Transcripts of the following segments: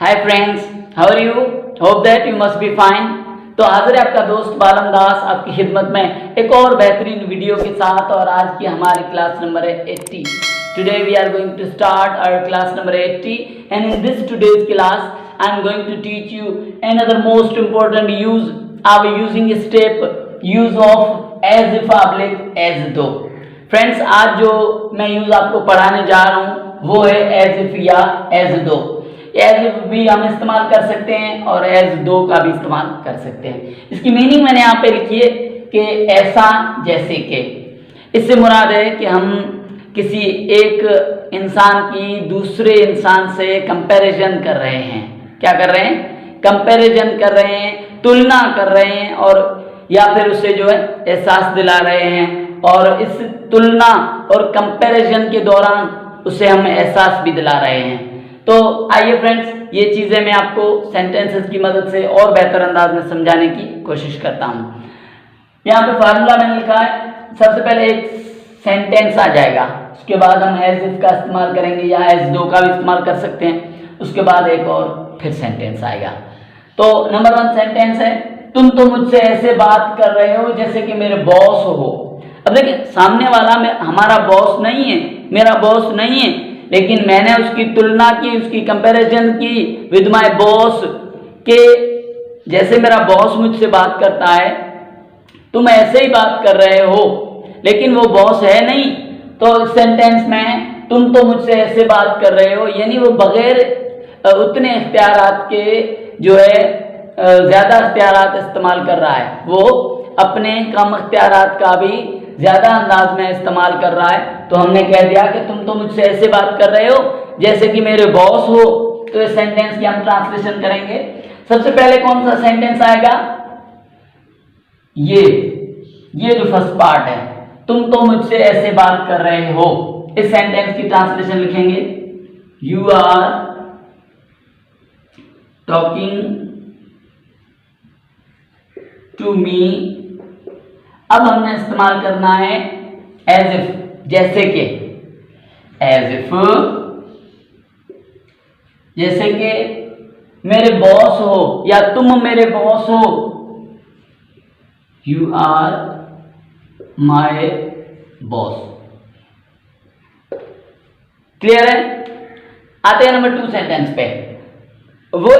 Hi friends, how are you? Hope that you must be fine. तो हाजिर है आपका दोस्त बालम दास आपकी खिदमत में एक और बेहतरीन वीडियो के साथ। और आज की हमारी क्लास नंबर है 80। Today we are going to start our class number 80 and in this today's class I am going to teach you another most important use of using step use of as if as though। Friends, आज जो मैं use आपको पढ़ाने जा रहा हूँ वो है as if या as though। एज इफ भी हम इस्तेमाल कर सकते हैं और एज दो का भी इस्तेमाल कर सकते हैं। इसकी मीनिंग मैंने यहाँ पे लिखी है कि ऐसा जैसे कि। इससे मुराद है कि हम किसी एक इंसान की दूसरे इंसान से कंपैरिजन कर रहे हैं। क्या कर रहे हैं? कंपैरिजन कर रहे हैं, तुलना कर रहे हैं, और या फिर उसे जो है एहसास दिला रहे हैं। और इस तुलना और कंपैरिजन के दौरान उसे हम एहसास भी दिला रहे हैं। तो आइए फ्रेंड्स, ये चीज़ें मैं आपको सेंटेंसेस की मदद से और बेहतर अंदाज में समझाने की कोशिश करता हूँ। यहाँ पे फार्मूला मैंने लिखा है। सबसे पहले एक सेंटेंस आ जाएगा, उसके बाद हम एज इफ का इस्तेमाल करेंगे या एज दो का भी इस्तेमाल कर सकते हैं। उसके बाद एक और फिर सेंटेंस आएगा। तो नंबर 1 सेंटेंस है, तुम तो मुझसे ऐसे बात कर रहे हो जैसे कि मेरे बॉस हो। अब देखिए, सामने वाला हमारा बॉस नहीं है, मेरा बॉस नहीं है, लेकिन मैंने उसकी तुलना की, उसकी कंपैरिजन की विद माय बॉस के जैसे मेरा बॉस मुझसे बात करता है तुम ऐसे ही बात कर रहे हो, लेकिन वो बॉस है नहीं। तो इस सेंटेंस में तुम तो मुझसे ऐसे बात कर रहे हो यानी वो बगैर उतने इख्तियारात के जो है ज़्यादा इख्तियारात इस्तेमाल कर रहा है। वो अपने कम इख्तियारात का भी ज़्यादा अंदाज में इस्तेमाल कर रहा है। तो हमने कह दिया कि तुम तो मुझसे ऐसे बात कर रहे हो जैसे कि मेरे बॉस हो। तो इस सेंटेंस की हम ट्रांसलेशन करेंगे। सबसे पहले कौन सा सेंटेंस आएगा? ये जो फर्स्ट पार्ट है, तुम तो मुझसे ऐसे बात कर रहे हो। इस सेंटेंस की ट्रांसलेशन लिखेंगे, you are talking to me. अब हमने इस्तेमाल करना है एज इफ, जैसे कि। एज इफ जैसे कि मेरे बॉस हो या तुम मेरे बॉस हो। You are my boss. Clear है? आते हैं नंबर 2 सेंटेंस पे। वो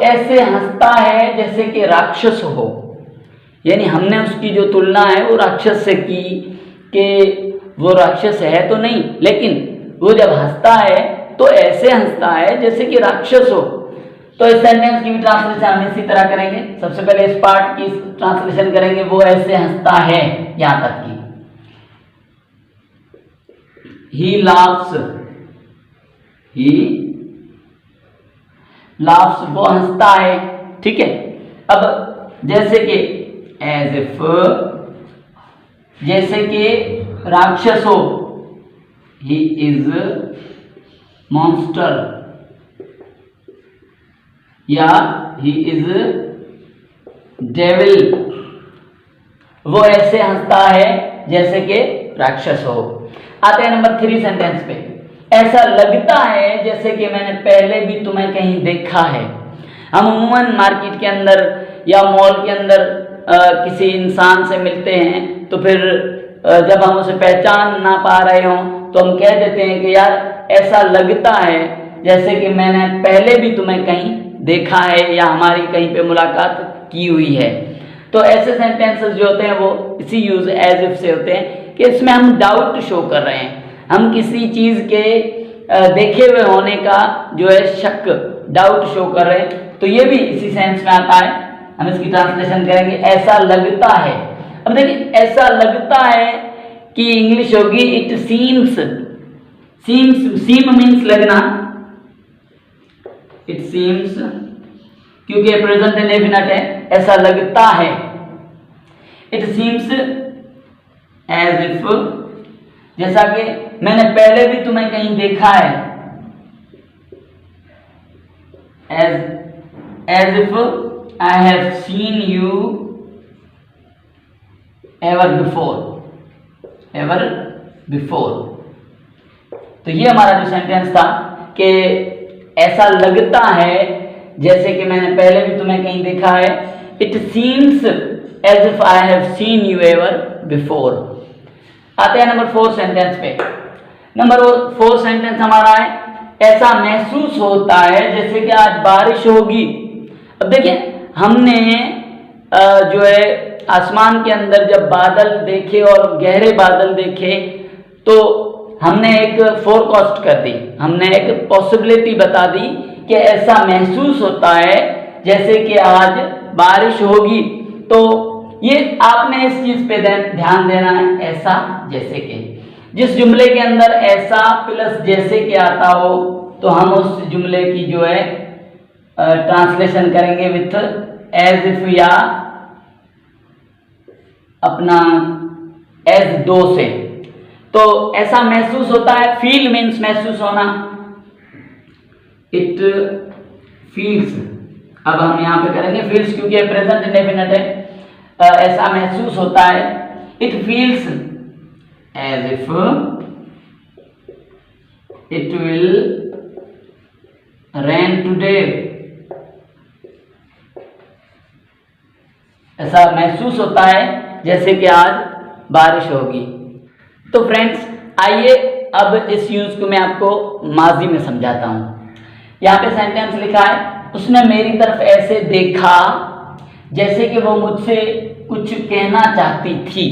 ऐसे हंसता है जैसे कि राक्षस हो। यानी हमने उसकी जो तुलना है वो राक्षस से की कि वो राक्षस है तो नहीं, लेकिन वो जब हंसता है तो ऐसे हंसता है जैसे कि राक्षस हो। तो इस सेंटेंस की भी ट्रांसलेशन हम इसी तरह करेंगे। सबसे पहले इस पार्ट की ट्रांसलेशन करेंगे, वो ऐसे हंसता है, यहां तक की। ही लाफ्स, वो हंसता है। ठीक है। अब जैसे कि एज इफ, जैसे कि राक्षस हो, ही इज मॉन्स्टर या ही इज डेविल। वो ऐसे हंसता है जैसे कि राक्षस हो। आते हैं नंबर 3 सेंटेंस पे। ऐसा लगता है जैसे कि मैंने पहले भी तुम्हें कहीं देखा है। हम अमूमन मार्केट के अंदर या मॉल के अंदर किसी इंसान से मिलते हैं तो फिर जब हम उसे पहचान ना पा रहे हों तो हम कह देते हैं कि यार ऐसा लगता है जैसे कि मैंने पहले भी तुम्हें कहीं देखा है या हमारी कहीं पे मुलाकात की हुई है। तो ऐसे सेंटेंसेस जो होते हैं वो इसी यूज एज इफ से होते हैं कि इसमें हम डाउट शो कर रहे हैं। हम किसी चीज़ के देखे हुए होने का जो है शक, डाउट शो कर रहे हैं। तो ये भी इसी सेंस में आता है। हम इसकी ट्रांसलेशन करेंगे, ऐसा लगता है। अब देखिए, ऐसा लगता है कि इंग्लिश होगी इट सीम्स। सीम मीन्स लगना। इट सीम्स क्योंकि प्रेजेंट इंडेफिनिट है, ऐसा लगता है। इट सीम्स एज इफ, जैसा कि मैंने पहले भी तुम्हें कहीं देखा है। As if I have seen you ever before. तो ये हमारा जो सेंटेंस था कि ऐसा लगता है, जैसे कि मैंने पहले भी तुम्हें कहीं देखा है, it seems as if I have seen you ever before. आते हैं नंबर 4 सेंटेंस पे। नंबर 4 सेंटेंस हमारा है, ऐसा महसूस होता है जैसे कि आज बारिश होगी। अब देखिए, हमने जो है आसमान के अंदर जब बादल देखे और गहरे बादल देखे तो हमने एक फोरकास्ट कर दी, हमने एक पॉसिबिलिटी बता दी कि ऐसा महसूस होता है जैसे कि आज बारिश होगी। तो ये आपने इस चीज पे ध्यान देना है, ऐसा जैसे कि। जिस जुमले के अंदर ऐसा प्लस जैसे कि आता हो तो हम उस जुमले की जो है ट्रांसलेशन करेंगे विथ एज इफ या अपना एज दो से। तो ऐसा महसूस होता है, फील मीन्स महसूस होना, इट फील्स। अब हम यहां पे करेंगे फील्स क्योंकि प्रेजेंट इंडेफिनिट है। ऐसा महसूस होता है, it feels as if it will rain today. ऐसा महसूस होता है जैसे कि आज बारिश होगी। तो फ्रेंड्स, आइए अब इस यूज को मैं आपको माजी में समझाता हूं। यहाँ पे सेंटेंस लिखा है, उसने मेरी तरफ ऐसे देखा जैसे कि वो मुझसे कुछ कहना चाहती थी।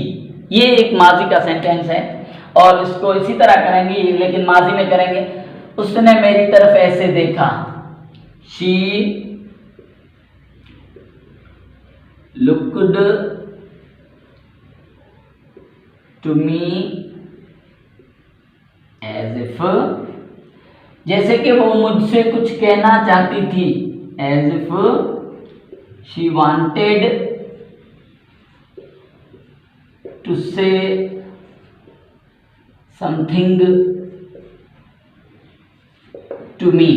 ये एक माजी का सेंटेंस है और इसको इसी तरह करेंगे लेकिन माजी में करेंगे। उसने मेरी तरफ ऐसे देखा, she looked to me as if, जैसे कि वो मुझसे कुछ कहना चाहती थी, as if she wanted to say something to me,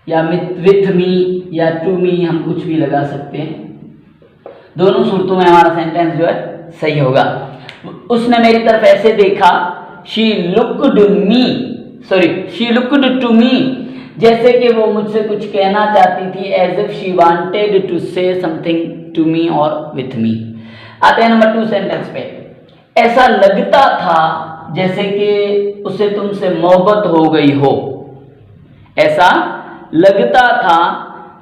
या विथ मी या टू मी हम कुछ भी लगा सकते हैं। दोनों सूरतों में हमारा सेंटेंस जो है सही होगा। उसने मेरी तरफ ऐसे देखा, शी लुक्ड टू मी, जैसे कि वो मुझसे कुछ कहना चाहती थी, as if she wanted to say something to me और विथ मी। आते हैं नंबर 2 सेंटेंस पे। ऐसा लगता था जैसे कि उसे तुमसे मोहब्बत हो गई हो। ऐसा लगता था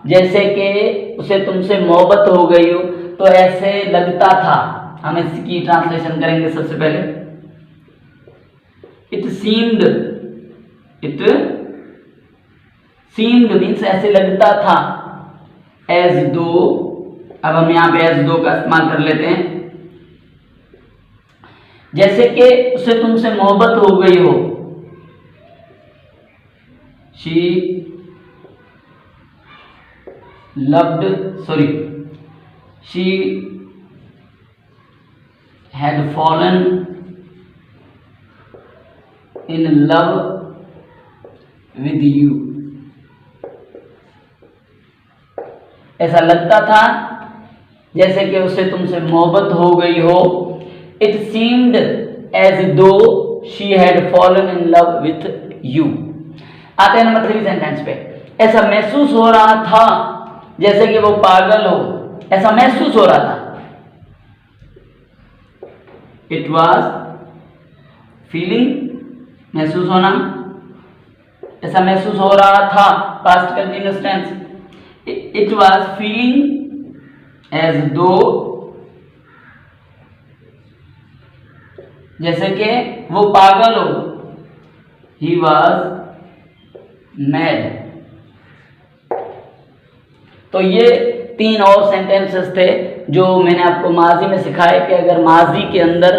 जैसे कि उसे तुमसे मोहब्बत हो गई हो। तो ऐसे लगता था, हम इसकी ट्रांसलेशन करेंगे सबसे पहले। इट सीम्ड मीन्स ऐसे लगता था, एज दो। अब हम यहां पे एज दो का इस्तेमाल कर लेते हैं, जैसे कि उसे तुमसे मोहब्बत हो गई हो। She had fallen in love with you। ऐसा लगता था जैसे कि उसे तुमसे मोहब्बत हो गई हो। It seemed as though she had fallen in love with you। आते हैं नंबर 3 सेंटेंस पे। ऐसा महसूस हो रहा था जैसे कि वो पागल हो। ऐसा महसूस हो रहा था, इट वॉज फीलिंग, महसूस होना। ऐसा महसूस हो रहा था, past continuous tense. It was feeling as though, जैसे कि वो पागल हो। He was mad. तो ये 3 और सेंटेंसेस थे जो मैंने आपको माजी में सिखाए कि अगर माजी के अंदर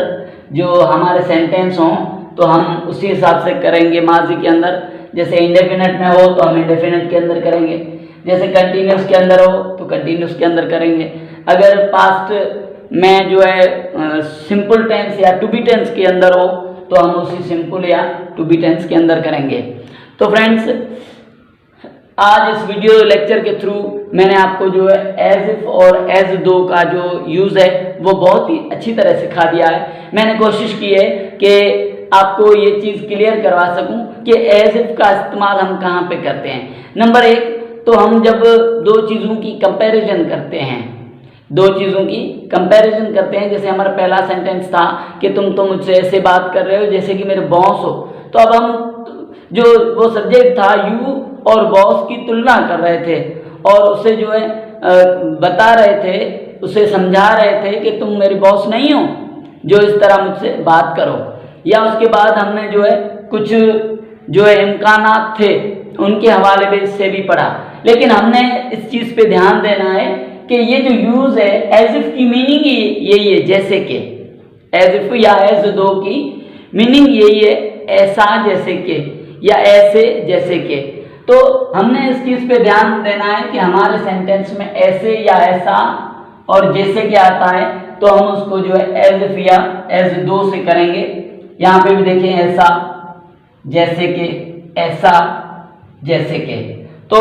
जो हमारे सेंटेंस हों तो हम उसी हिसाब से करेंगे माजी के अंदर। जैसे इंडेफिनिट में हो तो हम इंडेफिनिट के अंदर करेंगे, जैसे कंटिन्यूस के अंदर हो तो कंटिन्यूस के अंदर करेंगे। अगर पास्ट में जो है सिंपल टेंस या टू बी टेंस के अंदर हो तो हम उसी सिंपल या टू बी टेंस के अंदर करेंगे। तो फ्रेंड्स, आज इस वीडियो लेक्चर के थ्रू मैंने आपको जो है एज इफ और एज दो का जो यूज़ है वो बहुत ही अच्छी तरह सिखा दिया है। मैंने कोशिश की है कि आपको ये चीज़ क्लियर करवा सकूं कि एज इफ का इस्तेमाल हम कहाँ पे करते हैं। नंबर एक, तो हम जब दो चीज़ों की कंपैरिजन करते हैं, जैसे हमारा पहला सेंटेंस था कि तुम तो मुझसे ऐसे बात कर रहे हो जैसे कि मेरे बॉस हो। तो अब हम जो वो सब्जेक्ट था यू और बॉस की तुलना कर रहे थे और उसे जो है बता रहे थे, उसे समझा रहे थे कि तुम मेरी बॉस नहीं हो जो इस तरह मुझसे बात करो। या उसके बाद हमने जो है कुछ जो है इम्कानात थे उनके हवाले से भी पढ़ा। लेकिन हमने इस चीज़ पे ध्यान देना है कि ये जो यूज़ है एज इफ की मीनिंग यही है, जैसे कि एज इफ या एज दो की मीनिंग यही है, ऐसा जैसे कि या ऐसे जैसे कि। तो हमने इस चीज़ पे ध्यान देना है कि हमारे सेंटेंस में ऐसे या ऐसा और जैसे कि आता है तो हम उसको जो है एज इफ या एज दो से करेंगे। यहाँ पे भी देखें, ऐसा जैसे कि, ऐसा जैसे कि। तो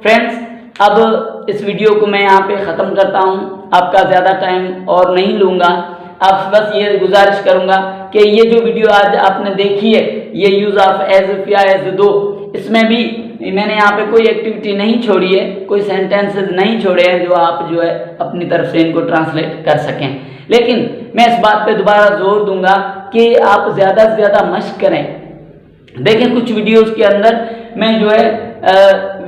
फ्रेंड्स, अब इस वीडियो को मैं यहाँ पे ख़त्म करता हूँ, आपका ज़्यादा टाइम और नहीं लूँगा। आप बस ये गुजारिश करूँगा कि ये जो वीडियो आज आपने देखी है, ये यूज़ ऑफ एज इफ या एज दो, इसमें भी मैंने यहाँ पे कोई एक्टिविटी नहीं छोड़ी है, कोई सेंटेंसेस नहीं छोड़े हैं जो आप जो है अपनी तरफ से इनको ट्रांसलेट कर सकें। लेकिन मैं इस बात पे दोबारा जोर दूंगा कि आप ज़्यादा से ज़्यादा मशक करें। देखें, कुछ वीडियोस के अंदर मैं जो है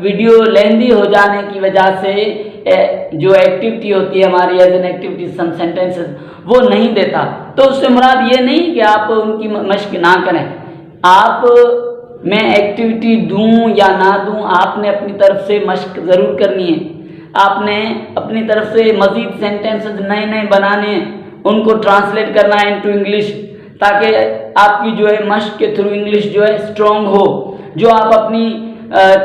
वीडियो लेंदी हो जाने की वजह से जो एक्टिविटी होती है हमारी as an activity some sentences वो नहीं देता। तो उससे मुराद ये नहीं कि आप उनकी मशक ना करें, आप मैं एक्टिविटी दूं या ना दूं, आपने अपनी तरफ से मशक ज़रूर करनी है। आपने अपनी तरफ से मज़ीद सेंटेंसेस नए नए बनाने हैं, उनको ट्रांसलेट करना है इनटू इंग्लिश, ताकि आपकी जो है मशक के थ्रू इंग्लिश जो है स्ट्रॉन्ग हो। जो आप अपनी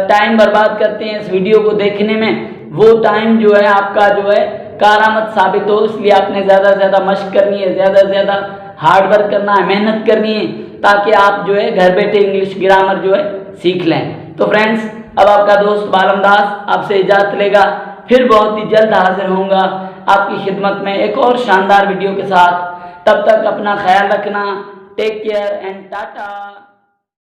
टाइम बर्बाद करते हैं इस वीडियो को देखने में, वो टाइम जो है आपका जो है कारआमद साबित हो। इसलिए आपने ज़्यादा से ज़्यादा मशक करनी है, ज़्यादा से ज़्यादा हार्ड वर्क करना है, मेहनत करनी है, ताकि आप जो है घर बैठे इंग्लिश ग्रामर जो है सीख लें। तो फ्रेंड्स, अब आपका दोस्त बालम दास आपसे इजाज़त लेगा, फिर बहुत ही जल्द हाजिर होऊंगा आपकी खिदमत में एक और शानदार वीडियो के साथ। तब तक अपना ख्याल रखना। Take care and Tata.